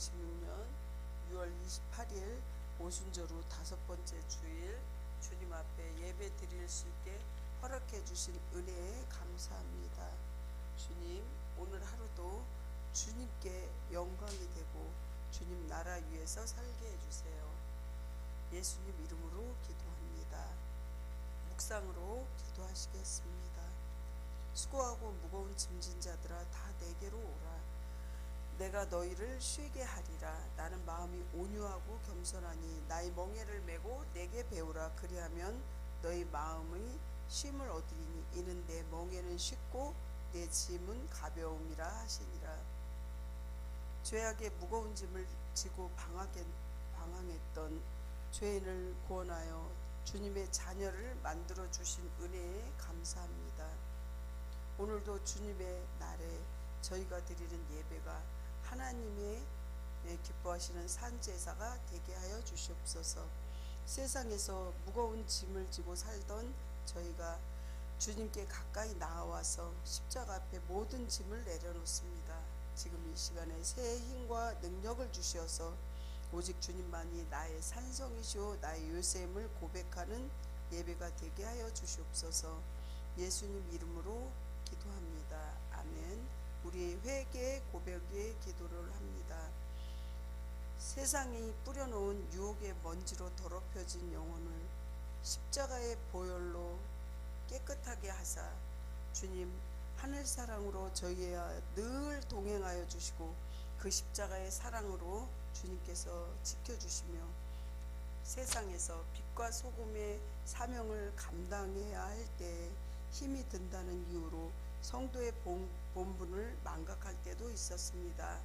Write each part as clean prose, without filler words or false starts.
2026년 6월 28일 오순절 후 5번째 주일, 주님 앞에 예배 드릴 수 있게 허락해 주신 은혜에 감사합니다. 주님, 오늘 하루도 주님께 영광이 되고 주님 나라 위에서 살게 해주세요. 예수님 이름으로 기도합니다. 묵상으로 기도하시겠습니다. 수고하고 무거운 짐진 자들아, 다 내게로 오라. 내가 너희를 쉬게 하리라. 나는 마음이 온유하고 겸손하니 나의 멍에를 메고 내게 배우라. 그리하면 너희 마음의 쉼을 얻으리니 이는 내 멍에는 쉽고 내 짐은 가벼움이라 하시니라. 죄악의 무거운 짐을 지고 방황했던 죄인을 구원하여 주님의 자녀를 만들어 주신 은혜에 감사합니다. 오늘도 주님의 날에 저희가 드리는 예배가 하나님의 기뻐하시는 산제사가 되게 하여 주시옵소서. 세상에서 무거운 짐을 지고 살던 저희가 주님께 가까이 나와서 십자가 앞에 모든 짐을 내려놓습니다. 지금 이 시간에 새 힘과 능력을 주시어서 오직 주님만이 나의 산성이시오 나의 요셉을 고백하는 예배가 되게 하여 주시옵소서. 예수님 이름으로 기도합니다. 아멘. 우리의 회개 고백의 기도를 합니다. 세상이 뿌려놓은 유혹의 먼지로 더럽혀진 영혼을 십자가의 보혈로 깨끗하게 하사 주님 하늘 사랑으로 저희와 늘 동행하여 주시고 그 십자가의 사랑으로 주님께서 지켜주시며 세상에서 빛과 소금의 사명을 감당해야 할 때 힘이 든다는 이유로 성도의 본분을 망각할 때도 있었습니다.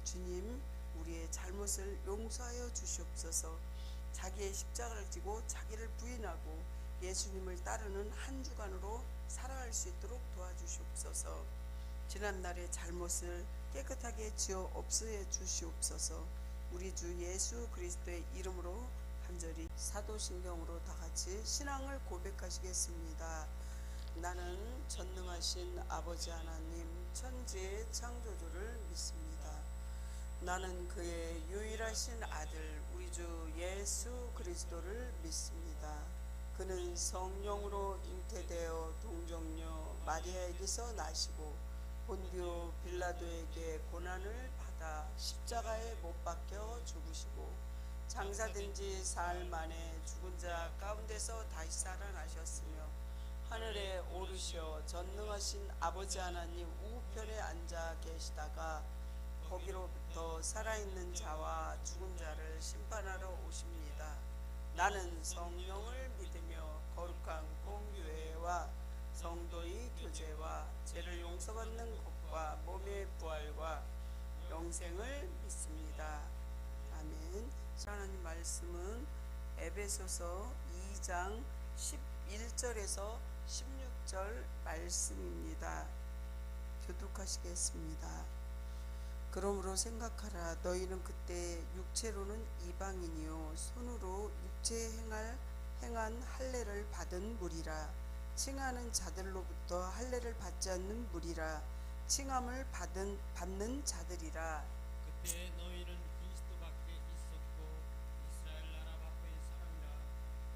주님, 우리의 잘못을 용서하여 주시옵소서. 자기의 십자가를 지고 자기를 부인하고 예수님을 따르는 한 주간으로 살아갈 수 있도록 도와주시옵소서. 지난날의 잘못을 깨끗하게 지어 없애 주시옵소서. 우리 주 예수 그리스도의 이름으로 간절히 사도신경으로 다같이 신앙을 고백하시겠습니다. 나는 전능하신 아버지 하나님 천지의 창조주를 믿습니다. 나는 그의 유일하신 아들 우리 주 예수 그리스도를 믿습니다. 그는 성령으로 잉태되어 동정녀 마리아에게서 나시고 본디오 빌라도에게 고난을 받아 십자가에 못 박혀 죽으시고 장사된 지 사흘 만에 죽은 자 가운데서 다시 살아나셨으며 하늘에 오르셔 전능하신 아버지 하나님 우편에 앉아 계시다가 거기로부터 살아있는 자와 죽은 자를 심판하러 오십니다. 나는 성령을 믿으며 거룩한 공교회와 성도의 교제와 죄를 용서받는 것과 몸의 부활과 영생을 믿습니다. 아멘. 하나님 말씀은 에베소서 2장 11절에서 16절 말씀입니다. 교독하시겠습니다. 그러므로 생각하라. 너희는 그때 육체로는 이방인이요 손으로 육체에 행한 할례를 받은 무리라. 칭하는 자들로부터 할례를 받지 않는 무리라. 칭함을 받는 자들이라. 그때 너희는 그리스도 밖에 있었고 이스라엘 나라 밖의 사람이라.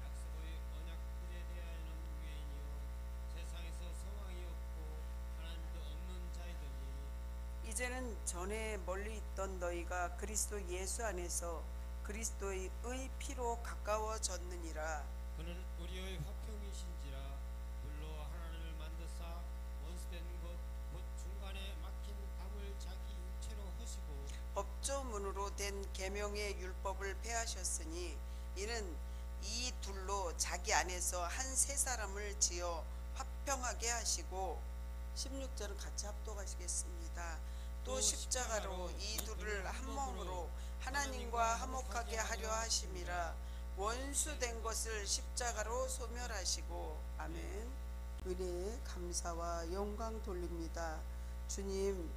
약속의 언약 꿀에 대하여는 유예인이요 세상에서 소망이 없고 하나님도 없는 자이더니 이제는 전에 멀리 있던 너희가 그리스도 예수 안에서 그리스도의 피로 가까워졌느니라. 그는 우리의 화평이신지라. 불로 하나님을 만드사 원수된 것 곧 중간에 막힌 담을 자기 육체로 허시고 법조문으로 된 계명의 율법을 폐하셨으니 이는 이 둘로 자기 안에서 한 세 사람을 지어 화평하게 하시고 16절은 같이 합독하시겠습니다. 또 십자가로 이 둘을 한 몸으로 하나님과 화목하게 하려 하심이라. 원수된 것을 십자가로 소멸하시고. 아멘. 은혜에 감사와 영광 돌립니다. 주님,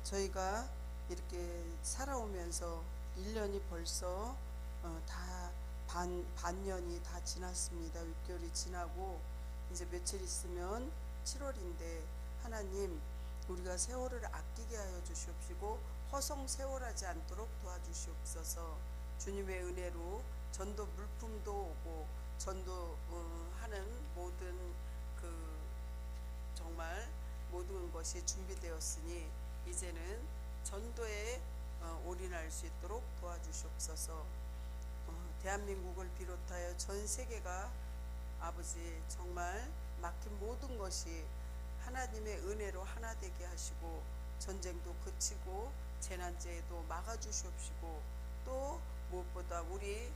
저희가 이렇게 살아오면서 1년이 벌써 다 반년이 다 지났습니다. 6개월이 지나고 이제 며칠 있으면 7월인데 하나님, 우리가 세월을 아끼게 하여 주시옵시고 허송세월하지 않도록 도와주시옵소서. 주님의 은혜로 전도 물품도 오고 전도하는 모든 그 정말 모든 것이 준비되었으니 이제는 전도에 올인할 수 있도록 도와주시옵소서. 대한민국을 비롯하여 전 세계가 아버지 정말 막힌 모든 것이 하나님의 은혜로 하나 되게 하시고 전쟁도 그치고 재난재해도 막아주시옵시고 또 무엇보다 우리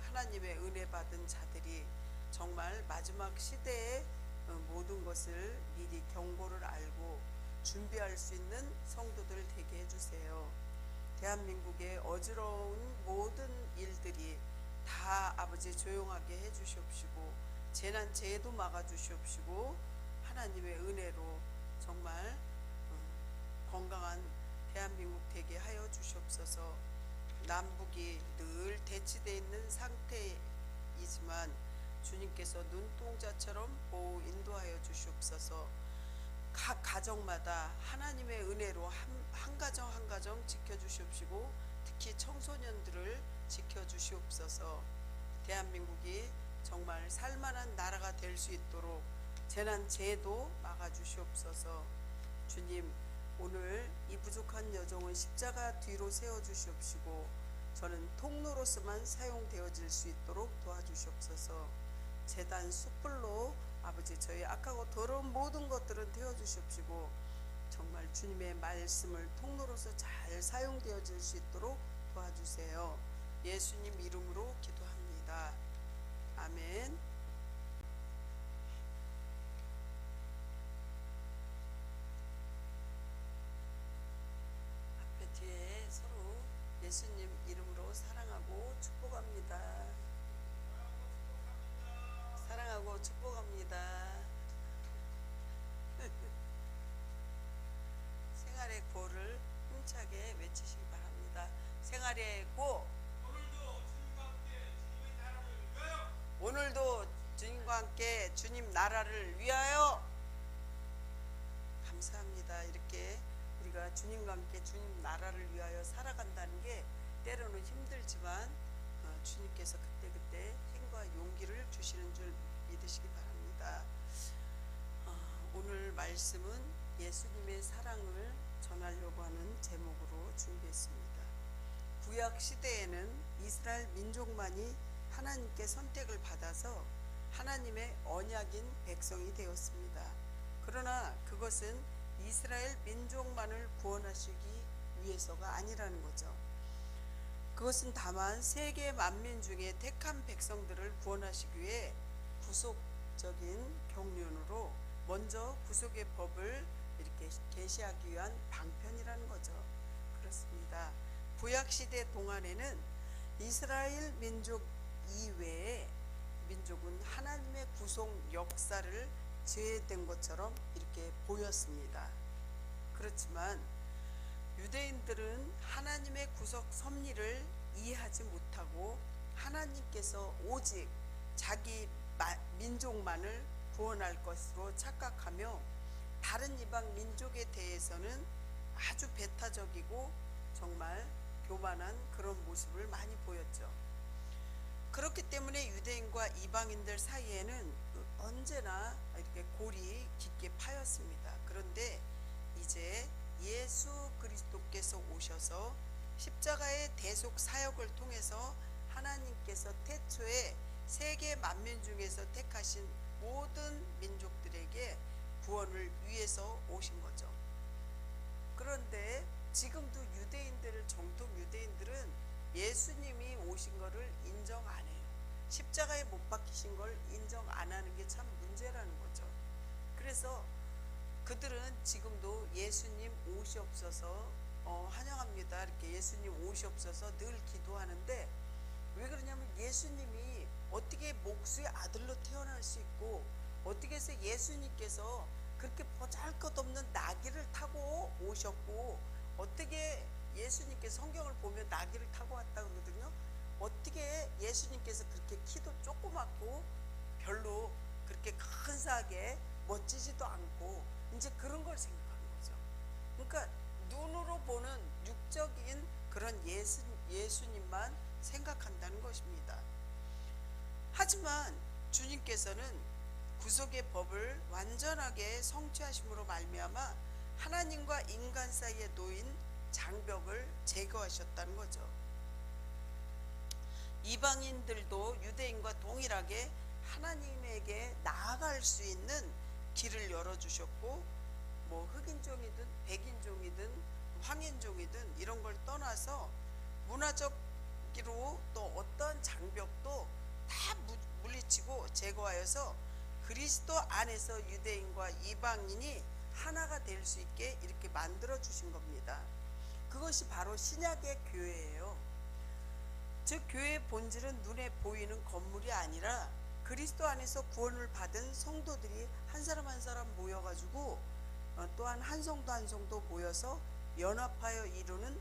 하나님의 은혜 받은 자들이 정말 마지막 시대에 모든 것을 미리 경고를 알고 준비할 수 있는 성도들 되게 해주세요. 대한민국의 어지러운 모든 일들이 다 아버지 조용하게 해주시옵시고 재난재해도 막아주시옵시고 하나님의 은혜로 정말 건강한 대한민국 되게 하여 주시옵소서. 남북이 늘 대치되어 있는 상태이지만 주님께서 눈동자처럼 보호 인도하여 주시옵소서. 각 가정마다 하나님의 은혜로 한 가정 한 가정 지켜주시옵시고 특히 청소년들을 지켜주시옵소서. 대한민국이 정말 살만한 나라가 될 수 있도록 재난재해도 막아주시옵소서. 주님, 오늘 이 부족한 여종은 십자가 뒤로 세워주시옵시고 저는 통로로서만 사용되어질 수 있도록 도와주시옵소서. 제단 숯불로 아버지 저희 악하고 더러운 모든 것들은 태워주시옵시고 정말 주님의 말씀을 통로로서 잘 사용되어질 수 있도록 도와주세요. 예수님 이름으로 기도합니다. 아멘. 앞에 뒤에 서로 예수님 이름으로 사랑하고 축복합니다. 사랑하고 축복합니다. 생활의 고를 힘차게 외치시기 바랍니다. 생활의 고. 오늘도 주님과 함께 주님 나라를 위하여. 감사합니다. 이렇게 우리가 주님과 함께 주님 나라를 위하여 살아간다는 게 때로는 힘들지만 주님께서 그때그때 힘과 용기를 주시는 줄 믿으시기 바랍니다. 오늘 말씀은 예수님의 사랑을 전하려고 하는 제목으로 준비했습니다. 구약 시대에는 이스라엘 민족만이 하나님께 선택을 받아서 하나님의 언약인 백성이 되었습니다. 그러나 그것은 이스라엘 민족만을 구원하시기 위해서가 아니라는 거죠. 그것은 다만 세계 만민 중에 택한 백성들을 구원하시기 위해 구속적인 경륜으로 먼저 구속의 법을 이렇게 계시하기 위한 방편이라는 거죠. 그렇습니다. 구약시대 동안에는 이스라엘 민족 이외에 민족은 하나님의 구속 역사를 제외된 것처럼 이렇게 보였습니다. 그렇지만 유대인들은 하나님의 구속 섭리를 이해하지 못하고 하나님께서 오직 자기 민족만을 구원할 것으로 착각하며 다른 이방 민족에 대해서는 아주 배타적이고 정말 교만한 그런 모습을 많이 보였죠. 그렇기 때문에 유대인과 이방인들 사이에는 언제나 이렇게 골이 깊게 파였습니다. 그런데 이제 예수 그리스도께서 오셔서 십자가의 대속 사역을 통해서 하나님께서 태초에 세계 만민 중에서 택하신 모든 민족들에게 구원을 위해서 오신 거죠. 그런데 지금도 유대인들을 정통 유대인들은 예수님이 오신 것을 인정 안 해요. 십자가에 못 박히신 걸 인정 안 하는 게 참 문제라는 거죠. 그래서 그들은 지금도 예수님 오시옵소서 환영합니다. 이렇게 예수님 오시옵소서 늘 기도하는데 왜 그러냐면 예수님이 어떻게 목수의 아들로 태어날 수 있고 어떻게 해서 예수님께서 그렇게 보잘것없는 나귀를 타고 오셨고 어떻게 예수님께서 성경을 보면 나귀를 타고 왔다 그러거든요. 어떻게 예수님께서 그렇게 키도 조그맣고 별로 그렇게 근사하게 멋지지도 않고 이제 그런 걸 생각하는 거예요. 그러니까 눈으로 보는 육적인 그런 예수님만 생각한다는 것입니다. 하지만 주님께서는 구속의 법을 완전하게 성취하심으로 말미암아 하나님과 인간 사이에 놓인 장벽을 제거하셨다는 거죠. 이방인들도 유대인과 동일하게 하나님에게 나아갈 수 있는 길을 열어주셨고, 뭐 흑인종이든 백인종이든 황인종이든 이런 걸 떠나서 문화적으로 또 어떤 장벽도 다 물리치고 제거하여서 그리스도 안에서 유대인과 이방인이 하나가 될 수 있게 이렇게 만들어 주신 겁니다. 그것이 바로 신약의 교회예요. 즉 교회의 본질은 눈에 보이는 건물이 아니라 그리스도 안에서 구원을 받은 성도들이 한 사람 한 사람 모여가지고 또한 한 성도 한 성도 모여서 연합하여 이루는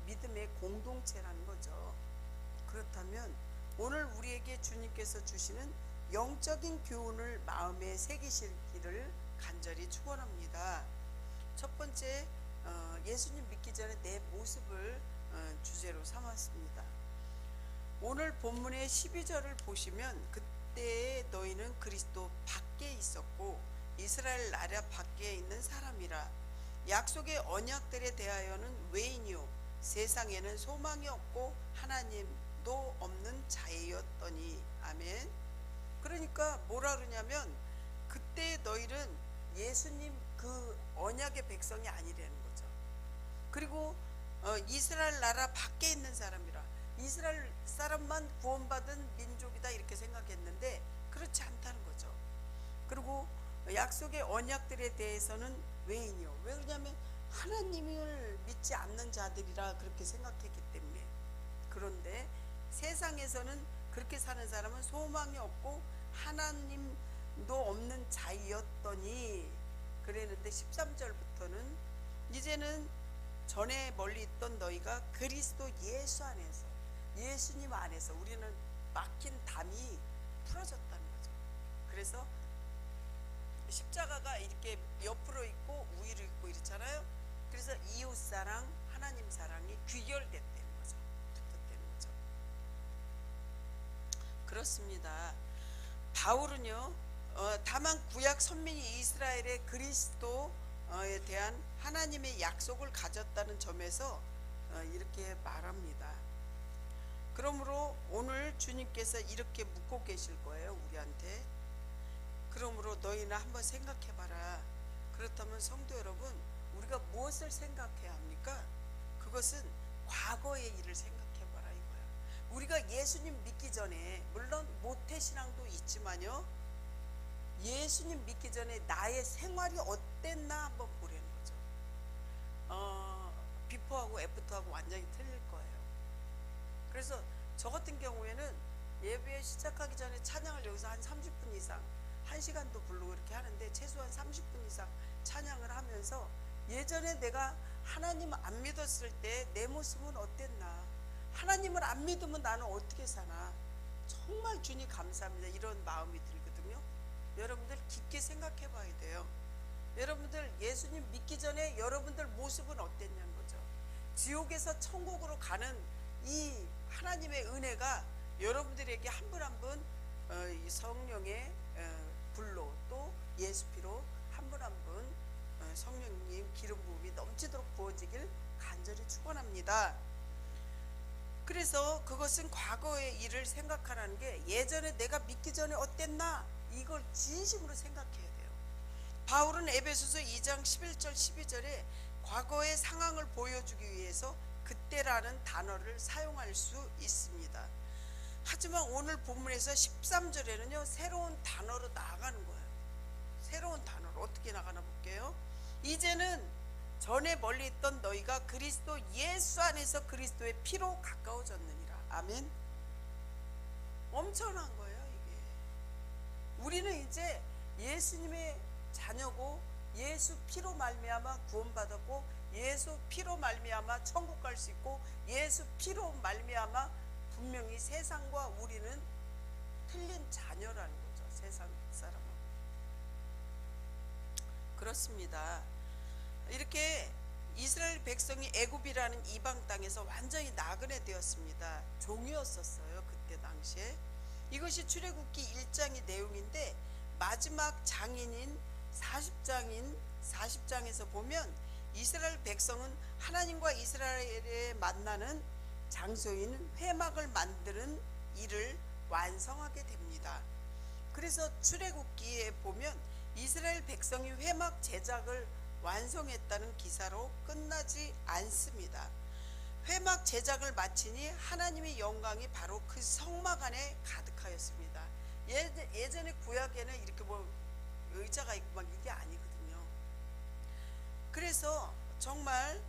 믿음의 공동체라는 거죠. 그렇다면 오늘 우리에게 주님께서 주시는 영적인 교훈을 마음에 새기시기를 간절히 축원합니다. 첫 번째, 예수님 믿기 전에 내 모습을 주제로 삼았습니다. 오늘 본문의 12절을 보시면 그때 너희는 그리스도 밖에 있었고 이스라엘 나라 밖에 있는 사람이라. 약속의 언약들에 대하여는 외인이요 세상에는 소망이 없고 하나님도 없는 자이었더니. 아멘. 그러니까 뭐라 그러냐면 그때 너희는 예수님 그 언약의 백성이 아니라는 거죠. 그리고 이스라엘 나라 밖에 있는 사람이라. 이스라엘 사람만 구원받은 민족이다 이렇게 생각했는데 그렇지 않다는 거죠. 그리고 약속의 언약들에 대해서는 외인이요. 왜 그러냐면 하나님을 믿지 않는 자들이라 그렇게 생각했기 때문에. 그런데 세상에서는 그렇게 사는 사람은 소망이 없고 하나님도 없는 자이었더니 그랬는데 13절부터는 이제는 전에 멀리 있던 너희가 그리스도 예수 안에서, 예수님 안에서 우리는 막힌 담이 풀어졌다는 거죠. 그래서 십자가가 이렇게 옆으로 있고 우위로 있고 이렇잖아요. 그래서 이웃사랑, 하나님 사랑이 귀결됐다는 거죠. 붙었다는 거죠. 그렇습니다. 바울은요, 다만 구약 선민이 이스라엘의 그리스도에 대한 하나님의 약속을 가졌다는 점에서 이렇게 말합니다. 그러므로 오늘 주님께서 이렇게 묻고 계실 거예요, 우리한테. 그러므로 너희는 한번 생각해봐라. 그렇다면 성도 여러분, 우리가 무엇을 생각해야 합니까? 그것은 과거의 일을 생각해봐라 이거야. 우리가 예수님 믿기 전에, 물론 모태신앙도 있지만요, 예수님 믿기 전에 나의 생활이 어땠나 한번 보라는 거죠. 비포하고 애프터하고 완전히 틀릴 거예요. 그래서 저 같은 경우에는 예배 시작하기 전에 찬양을 여기서 한 30분 이상, 1시간도 부르고 이렇게 하는데 최소한 30분 이상 찬양을 하면서 예전에 내가 하나님을 안 믿었을 때 내 모습은 어땠나, 하나님을 안 믿으면 나는 어떻게 사나, 정말 주님 감사합니다 이런 마음이 들거든요. 여러분들 깊게 생각해 봐야 돼요. 여러분들 예수님 믿기 전에 여러분들 모습은 어땠냐는 거죠. 지옥에서 천국으로 가는 이 하나님의 은혜가 여러분들에게 한 분 한 분 성령의 불로 또 예수 피로 한 분 한 분 성령님 기름 부음이 넘치도록 부어지길 간절히 축원합니다. 그래서 그것은 과거의 일을 생각하라는 게, 예전에 내가 믿기 전에 어땠나 이걸 진심으로 생각해야 돼요. 바울은 에베소서 2장 11절 12절에 과거의 상황을 보여주기 위해서 그때라는 단어를 사용할 수 있습니다. 하지만 오늘 본문에서 13절에는요 새로운 단어로 나아가는 거예요. 새로운 단어로 어떻게 나가나 볼게요. 이제는 전에 멀리 있던 너희가 그리스도 예수 안에서 그리스도의 피로 가까워졌느니라. 아멘. 엄청난 거예요 이게. 우리는 이제 예수님의 자녀고 예수 피로 말미암아 구원받았고 예수 피로 말미암아 천국 갈 수 있고 예수 피로 말미암아 분명히 세상과 우리는 틀린 자녀라는 거죠. 세상 사람은. 그렇습니다. 이렇게 이스라엘 백성이 애굽이라는 이방 땅에서 완전히 나그네 되었습니다. 종이었었어요. 그때 당시에. 이것이 출애굽기 1장의 내용인데 마지막 장인인 40장에서 보면 이스라엘 백성은 하나님과 이스라엘에 만나는 장소인 회막을 만드는 일을 완성하게 됩니다. 그래서 출애굽기에 보면 이스라엘 백성이 회막 제작을 완성했다는 기사로 끝나지 않습니다. 회막 제작을 마치니 하나님의 영광이 바로 그 성막 안에 가득하였습니다. 예전에 구약에는 이렇게 뭐 의자가 있고 막 이게 아니거든요. 그래서 정말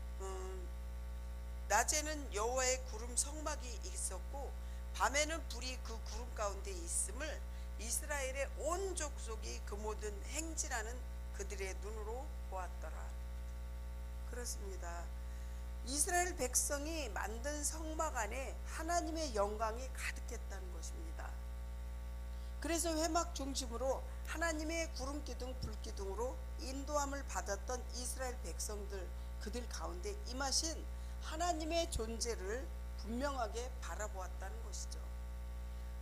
낮에는 여호와의 구름 성막이 있었고 밤에는 불이 그 구름 가운데 있음을 이스라엘의 온 족속이 그 모든 행진하는 그들의 눈으로 보았더라. 그렇습니다. 이스라엘 백성이 만든 성막 안에 하나님의 영광이 가득했다는 것입니다. 그래서 회막 중심으로 하나님의 구름기둥 불기둥으로 인도함을 받았던 이스라엘 백성들, 그들 가운데 임하신 하나님의 존재를 분명하게 바라보았다는 것이죠.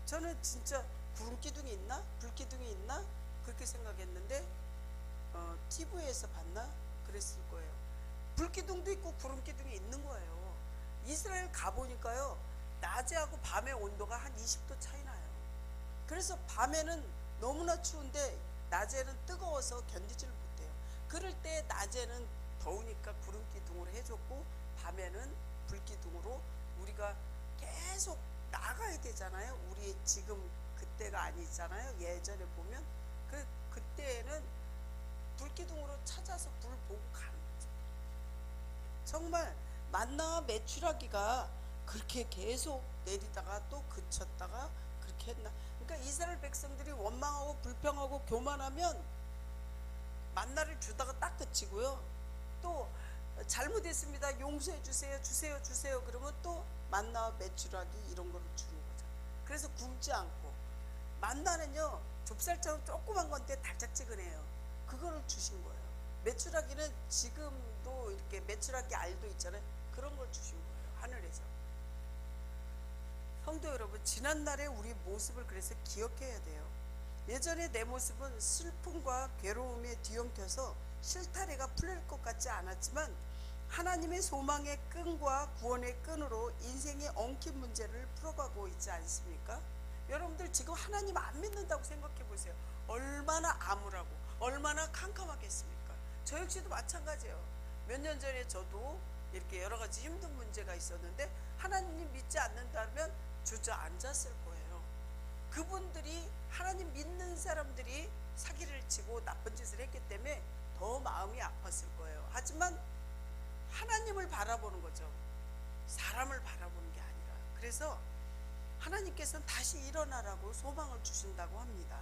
저는 진짜 구름기둥이 있나? 불기둥이 있나? 그렇게 생각했는데 TV에서 봤나? 그랬을 거예요. 불기둥도 있고 구름기둥이 있는 거예요. 이스라엘 가보니까요, 낮에하고 밤의 온도가 한 20도 차이 나요. 그래서 밤에는 너무나 추운데 낮에는 뜨거워서 견디질 못해요. 그럴 때 낮에는 더우니까 구름기둥으로 해줬고 밤에는 불기둥으로 우리가 계속 나가야 되잖아요. 우리 지금 그때가 아니잖아요. 예전에 보면 그때는 불기둥으로 찾아서 불 보고 가는 거죠. 정말 만나와 메추라기가 그렇게 계속 내리다가 또 그쳤다가 그렇게 했나. 그러니까 이스라엘 백성들이 원망하고 불평하고 교만하면 만나를 주다가 딱 그치고요. 또 잘못했습니다. 용서해 주세요. 주세요. 그러면 또 만나와 메추라기 이런 거를 주는 거죠. 그래서 굶지 않고 만나는요, 좁쌀처럼 조그만 건데 달짝지근해요. 그거를 주신 거예요. 메추라기는 지금도 이렇게 메추라기 알도 있잖아요. 그런 걸 주신 거예요. 하늘에서. 성도 여러분, 지난날의 우리 모습을 그래서 기억해야 돼요. 예전에 내 모습은 슬픔과 괴로움에 뒤엉켜서 실타래가 풀릴 것 같지 않았지만 하나님의 소망의 끈과 구원의 끈으로 인생의 엉킨 문제를 풀어가고 있지 않습니까? 여러분들 지금 하나님 안 믿는다고 생각해 보세요. 얼마나 암울하고 얼마나 캄캄하겠습니까? 저 역시도 마찬가지예요. 몇 년 전에 저도 이렇게 여러 가지 힘든 문제가 있었는데 하나님 믿지 않는다면 주저앉았을 거예요. 그분들이 하나님 믿는 사람들이 사기를 치고 나쁜 짓을 했기 때문에 더 마음이 아팠을 거예요. 하지만 하나님을 바라보는 거죠. 사람을 바라보는 게 아니라. 그래서 하나님께서는 다시 일어나라고 소망을 주신다고 합니다.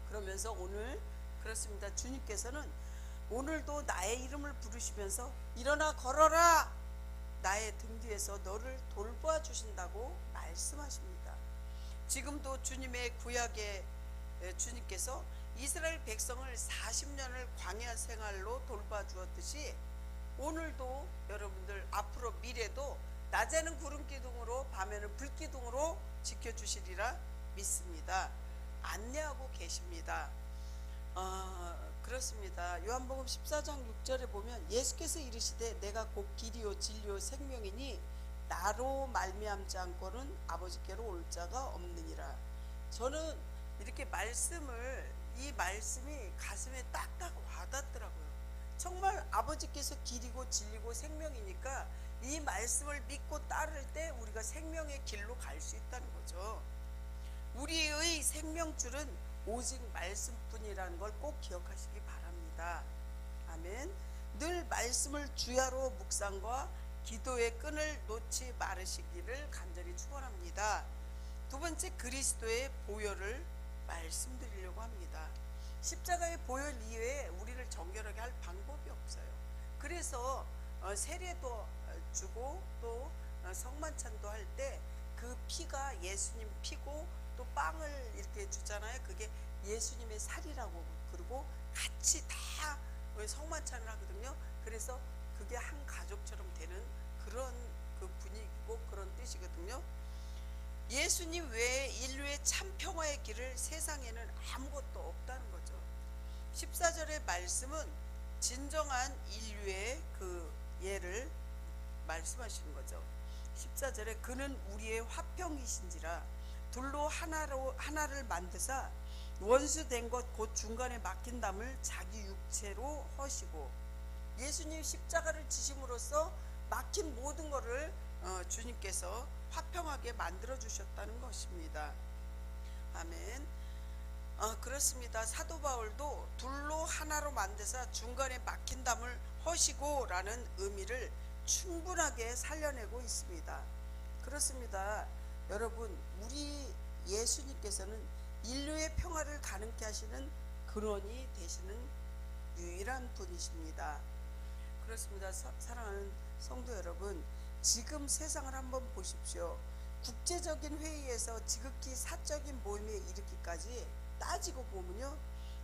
그러면서 오늘 그렇습니다. 주님께서는 오늘도 나의 이름을 부르시면서 일어나 걸어라, 나의 등 뒤에서 너를 돌보아 주신다고 말씀하십니다. 지금도 주님의 구약의 주님께서 이스라엘 백성을 40년을 광야 생활로 돌봐 주었듯이 오늘도 여러분들 앞으로 미래도 낮에는 구름기둥으로 밤에는 불기둥으로 지켜주시리라 믿습니다. 안내하고 계십니다. 그렇습니다. 요한복음 14장 6절에 보면 예수께서 이르시되 내가 곧 길이요 진리요 생명이니 나로 말미암지 않고는 아버지께로 올 자가 없느니라. 저는 이렇게 이 말씀이 가슴에 딱딱 와닿더라고요. 정말 아버지께서 길이고 진리고 생명이니까 이 말씀을 믿고 따를 때 우리가 생명의 길로 갈 수 있다는 거죠. 우리의 생명줄은 오직 말씀뿐이라는 걸 꼭 기억하시기 바랍니다. 아멘. 늘 말씀을 주야로 묵상과 기도의 끈을 놓지 말으시기를 간절히 축원합니다. 두 번째, 그리스도의 보혈을 말씀드리려고 합니다. 십자가의 보혈 이외에 우리를 정결하게 할 방법이 없어요. 그래서 세례도 주고 또 성만찬도 할 때 그 피가 예수님 피고 또 빵을 이렇게 주잖아요. 그게 예수님의 살이라고. 그리고 같이 다 성만찬을 하거든요. 그래서 그게 한 가족처럼 되는 그런 그 분위기고 그런 뜻이거든요. 예수님 외에 인류의 참 평화의 길을 세상에는 아무것도 없다는 거죠. 14절의 말씀은 진정한 인류의 그 예를 말씀하시는 거죠. 14절에 그는 우리의 화평이신지라 둘로 하나를 만드사 원수된 것 곧 중간에 막힌 담을 자기 육체로 허시고, 예수님 십자가를 지심으로써 막힌 모든 것을 주님께서 화평하게 만들어 주셨다는 것입니다. 아멘. 그렇습니다. 사도 바울도 둘로 하나로 만드사 중간에 막힌 담을 허시고 라는 의미를 충분하게 살려내고 있습니다. 그렇습니다. 여러분, 우리 예수님께서는 인류의 평화를 가능케 하시는 근원이 되시는 유일한 분이십니다. 그렇습니다. 사랑하는 성도 여러분, 지금 세상을 한번 보십시오. 국제적인 회의에서 지극히 사적인 모임에 이르기까지 따지고 보면요,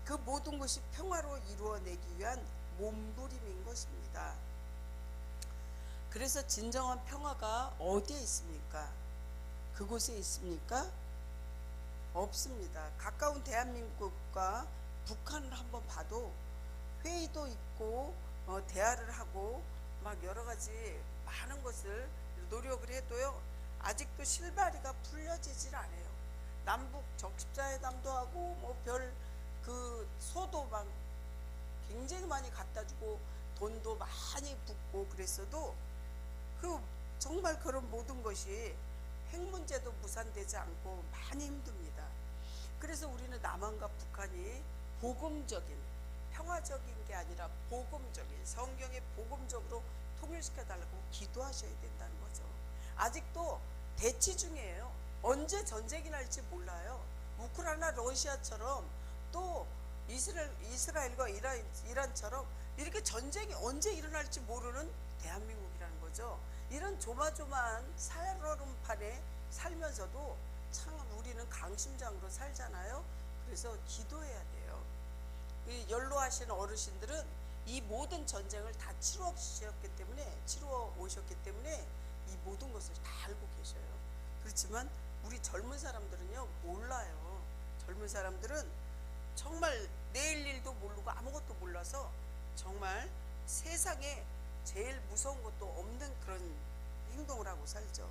그 모든 것이 평화로 이루어내기 위한 몸부림인 것입니다. 그래서 진정한 평화가 어디에 있습니까? 그곳에 있습니까? 없습니다. 가까운 대한민국과 북한을 한번 봐도 회의도 있고 대화를 하고 막 여러 가지 많은 것을 노력을 해도요, 아직도 실마리가 풀려지질 않아요. 남북 적십자회담도 하고 뭐 별 그 소도 막 굉장히 많이 갖다 주고 돈도 많이 붓고 그랬어도 그 정말 그런 모든 것이 핵 문제도 무산되지 않고 많이 힘듭니다. 그래서 우리는 남한과 북한이 복음적인, 평화적인 게 아니라 복음적인, 성경의 복음적으로 통일시켜 달라고 기도하셔야 된다는 거죠. 아직도 대치 중이에요. 언제 전쟁이 날지 몰라요. 우크라이나 러시아처럼 또 이스라엘과 이란처럼 이렇게 전쟁이 언제 일어날지 모르는 대한민국이라는 거죠. 이런 조마조마한 살얼음판에 살면서도 참 우리는 강심장으로 살잖아요. 그래서 기도해야 돼요. 연로하신 어르신들은 이 모든 전쟁을 다 치루어 오셨기 때문에 이 모든 것을 다 알고 계셔요. 그렇지만 우리 젊은 사람들은요, 몰라요. 젊은 사람들은 정말 내일 일도 모르고 아무것도 몰라서 정말 세상에 제일 무서운 것도 없는 그런 행동을 하고 살죠.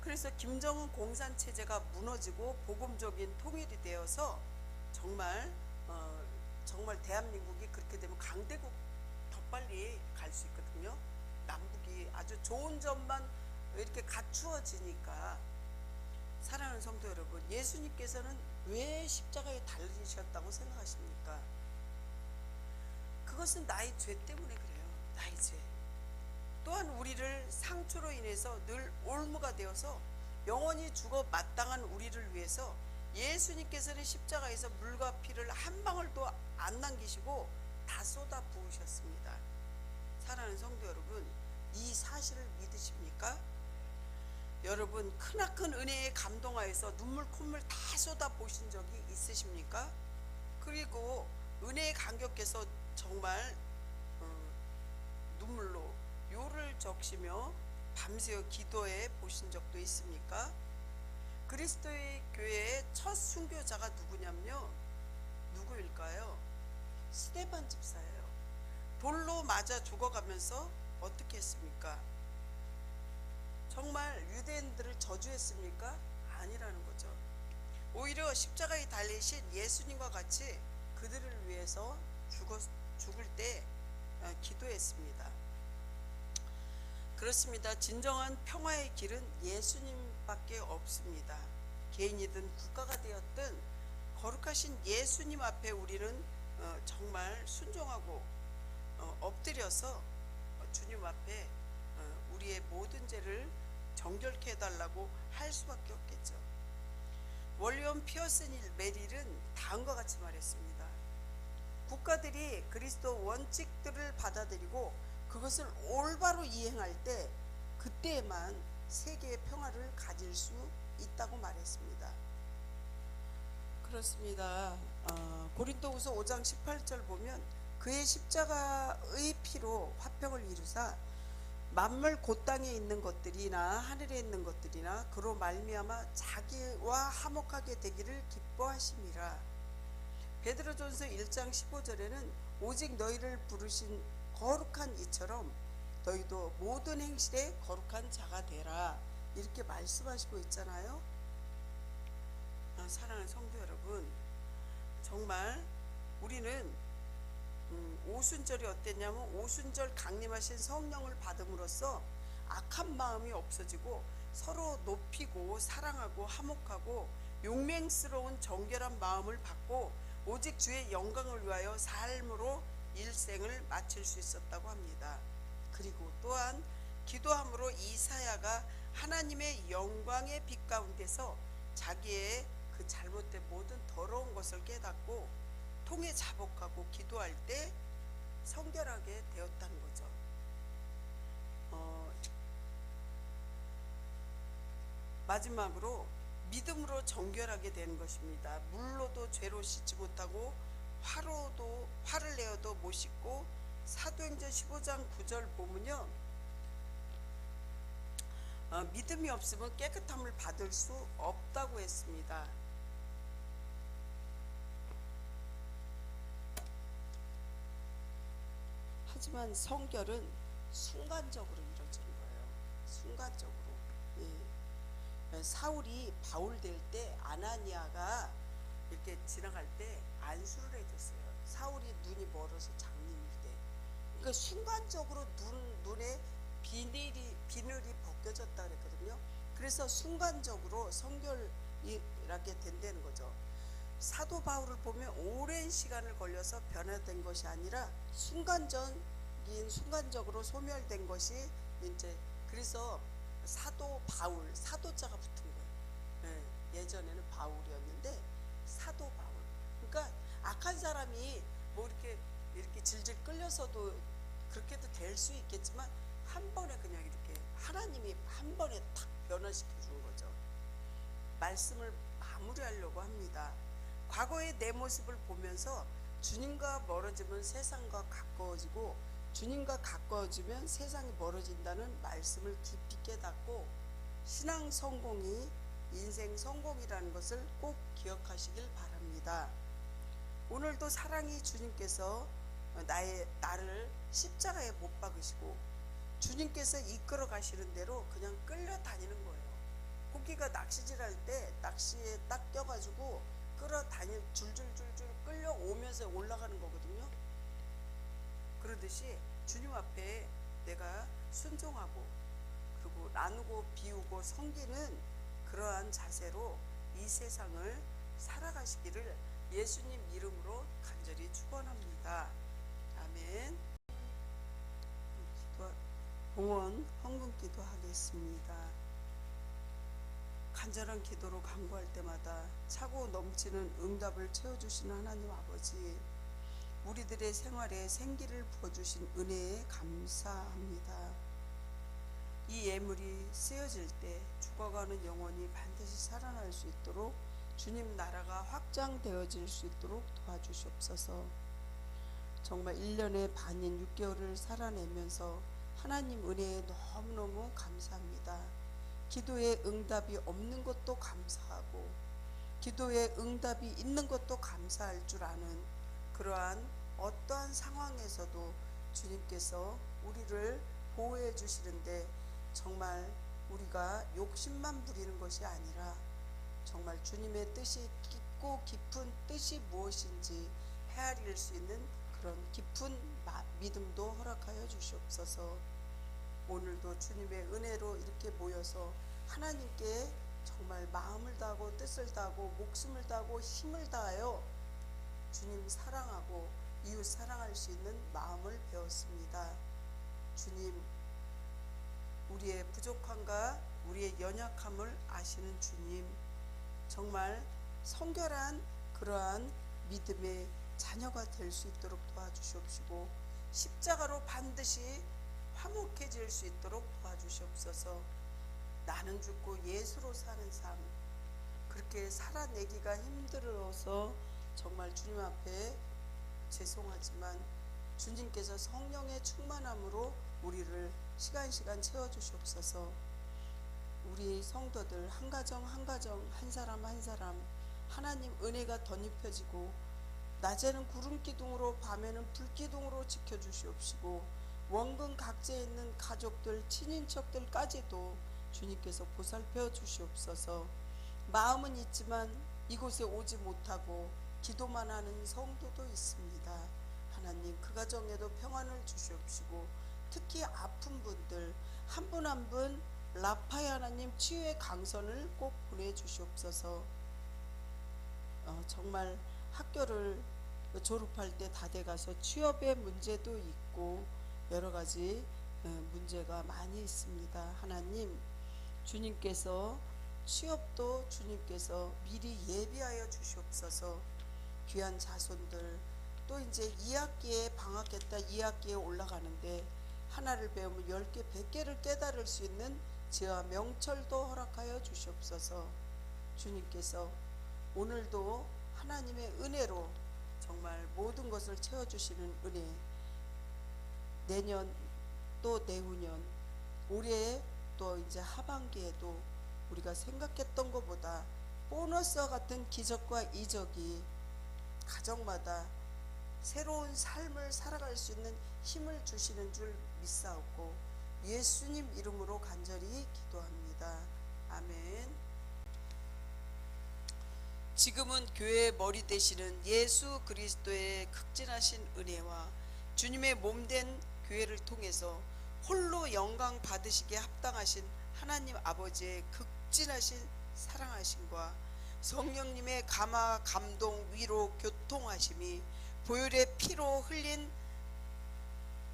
그래서 김정은 공산체제가 무너지고 복음적인 통일이 되어서 정말 대한민국이 그렇게 되면 강대국 더 빨리 갈 수 있거든요. 남북이 아주 좋은 점만 이렇게 갖추어지니까. 사랑하는 성도 여러분, 예수님께서는 왜 십자가에 달리셨다고 생각하십니까? 그것은 나의 죄 때문에 그래요. 나의 죄. 또한 우리를 상처로 인해서 늘 올무가 되어서 영원히 죽어 마땅한 우리를 위해서 예수님께서는 십자가에서 물과 피를 한 방울도 안 남기시고 다 쏟아 부으셨습니다. 사랑하는 성도 여러분, 이 사실을 믿으십니까? 여러분, 크나큰 은혜에 감동하여서 눈물 콧물 다 쏟아 보신 적이 있으십니까? 그리고 은혜에 감격해서 정말 눈물로 요를 적시며 밤새워 기도해 보신 적도 있습니까? 그리스도의 교회의 첫 순교자가 누구일까요? 스데반 집사예요. 돌로 맞아 죽어가면서 어떻게 했습니까? 정말 유대인들을 저주했습니까? 아니라는 거죠. 오히려 십자가에 달리신 예수님과 같이 그들을 위해서 죽을 때 기도했습니다. 그렇습니다. 진정한 평화의 길은 예수님밖에 없습니다. 개인이든 국가가 되었든 거룩하신 예수님 앞에 우리는 정말 순종하고 엎드려서 주님 앞에 우리의 모든 죄를 정결케 해달라고 할 수밖에 없겠죠. 월리엄 피어슨 메릴은 다음과 같이 말했습니다. 국가들이 그리스도 원칙들을 받아들이고 그것을 올바로 이행할 때 그때에만 세계의 평화를 가질 수 있다고 말했습니다. 그렇습니다. 고린도후서 5장 18절 보면 그의 십자가의 피로 화평을 이루사 만물 곧 땅에 있는 것들이나 하늘에 있는 것들이나 그로 말미암아 자기와 화목하게 되기를 기뻐하심이라. 베드로전서 1장 15절에는 오직 너희를 부르신 거룩한 이처럼 너희도 모든 행실에 거룩한 자가 되라, 이렇게 말씀하시고 있잖아요. 사랑하는 성도 여러분, 정말 우리는 오순절이 어땠냐면 오순절 강림하신 성령을 받음으로써 악한 마음이 없어지고 서로 높이고 사랑하고 화목하고 용맹스러운 정결한 마음을 받고 오직 주의 영광을 위하여 삶으로 일생을 마칠 수 있었다고 합니다. 그리고 또한 기도함으로 이사야가 하나님의 영광의 빛 가운데서 자기의 그 잘못된 모든 더러운 것을 깨닫고 통에 자복하고 기도할 때 성결하게 되었다는 거죠. 마지막으로 믿음으로 정결하게 되는 것입니다. 물로도 죄로 씻지 못하고 화로도 화를 내어도 못 씻고, 사도행전 15장 9절 보면요, 믿음이 없으면 깨끗함을 받을 수 없다고 했습니다. 하지만 성결은 순간적으로 이루어지는 거예요. 순간적으로. 예. 사울이 바울 될 때 아나니아가 이렇게 지나갈 때 안수를 해줬어요. 사울이 눈이 멀어서 장님일 때. 그러니까 순간적으로 눈에 비늘이 벗겨졌다 그랬거든요. 그래서 순간적으로 성결하게 된다는 거죠. 사도 바울을 보면 오랜 시간을 걸려서 변화된 것이 아니라 순간적으로 소멸된 것이 이제, 그래서 사도 바울, 사도자가 붙은 거예요. 예전에는 바울이었는데 사도 바울. 그러니까 악한 사람이 뭐 이렇게 질질 끌려서도 그렇게도 될 수 있겠지만 한 번에 그냥 이렇게 하나님이 한 번에 탁 변화시켜 주는 거죠. 말씀을 마무리하려고 합니다. 과거의 내 모습을 보면서 주님과 멀어지면 세상과 가까워지고 주님과 가까워지면 세상이 멀어진다는 말씀을 깊이 깨닫고 신앙 성공이 인생 성공이라는 것을 꼭 기억하시길 바랍니다. 오늘도 사랑이 주님께서 나를 십자가에 못 박으시고 주님께서 이끌어 가시는 대로 그냥 끌려다니는 거예요. 고기가 낚시질할 때 낚시에 딱 껴가지고 줄줄줄줄 끌려오면서 올라가는 거거든요. 그러듯이 주님 앞에 내가 순종하고 그리고 나누고 비우고 섬기는 그러한 자세로 이 세상을 살아가시기를 예수님 이름으로 간절히 축원합니다. 아멘. 봉헌 헌금기도 하겠습니다. 간절한 기도로 간구할 때마다 차고 넘치는 응답을 채워주시는 하나님 아버지, 우리들의 생활에 생기를 부어주신 은혜에 감사합니다. 이 예물이 쓰여질 때 죽어가는 영혼이 반드시 살아날 수 있도록 주님 나라가 확장되어질 수 있도록 도와주시옵소서. 정말 1년의 반인 6개월을 살아내면서 하나님 은혜에 너무너무 감사합니다. 기도에 응답이 없는 것도 감사하고 기도에 응답이 있는 것도 감사할 줄 아는 그러한 어떠한 상황에서도 주님께서 우리를 보호해 주시는데, 정말 우리가 욕심만 부리는 것이 아니라 정말 주님의 뜻이 깊고 깊은 뜻이 무엇인지 헤아릴 수 있는 그런 깊은 믿음도 허락하여 주시옵소서. 오늘도 주님의 은혜로 이렇게 모여서 하나님께 정말 마음을 다하고 뜻을 다하고 목숨을 다하고 힘을 다하여 주님 사랑하고 이웃 사랑할 수 있는 마음을 배웠습니다. 주님, 우리의 부족함과 우리의 연약함을 아시는 주님, 정말 성결한 그러한 믿음의 자녀가 될 수 있도록 도와주시옵시고 십자가로 반드시 화목해질 수 있도록 도와주시옵소서. 나는 죽고 예수로 사는 삶, 그렇게 살아내기가 힘들어서 정말 주님 앞에 죄송하지만 주님께서 성령의 충만함으로 우리를 시간 채워주시옵소서. 우리 성도들 한 가정 한 가정, 한 사람 한 사람 하나님 은혜가 덧입혀지고 낮에는 구름 기둥으로 밤에는 불 기둥으로 지켜주시옵시고 원근 각지에 있는 가족들 친인척들까지도 주님께서 보살펴 주시옵소서. 마음은 있지만 이곳에 오지 못하고 기도만 하는 성도도 있습니다. 하나님 그 가정에도 평안을 주시옵시고 특히 아픈 분들 한 분 한 분 라파의 하나님 치유의 강선을 꼭 보내주시옵소서. 정말 학교를 졸업할 때 다 돼가서 취업의 문제도 있고 여러 가지 문제가 많이 있습니다. 하나님 주님께서 취업도 주님께서 미리 예비하여 주시옵소서. 귀한 자손들 또 이제 2학기에 방학했다 2학기에 올라가는데 하나를 배우면 10개 100개를 깨달을 수 있는 지혜와 명철도 허락하여 주시옵소서. 주님께서 오늘도 하나님의 은혜로 정말 모든 것을 채워주시는 은혜, 내년 또 내후년 올해 또 이제 하반기에도 우리가 생각했던 것보다 보너스와 같은 기적과 이적이 가정마다 새로운 삶을 살아갈 수 있는 힘을 주시는 줄 믿사옵고 예수님 이름으로 간절히 기도합니다. 아멘. 지금은 교회의 머리 되시는 예수 그리스도의 극진하신 은혜와 주님의 몸된 교회를 통해서 홀로 영광 받으시기에 합당하신 하나님 아버지의 극진하신 사랑하심과 성령님의 감화 감동 위로 교통하심이 보혈의 피로 흘린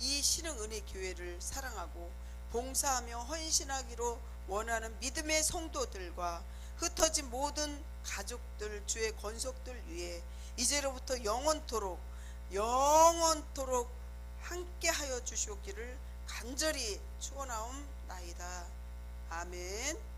이 신흥은혜 교회를 사랑하고 봉사하며 헌신하기로 원하는 믿음의 성도들과 흩어진 모든 가족들 주의 권속들 위해 이제로부터 영원토록 함께하여 주시옵기를 간절히 축원하옵나이다. 아멘.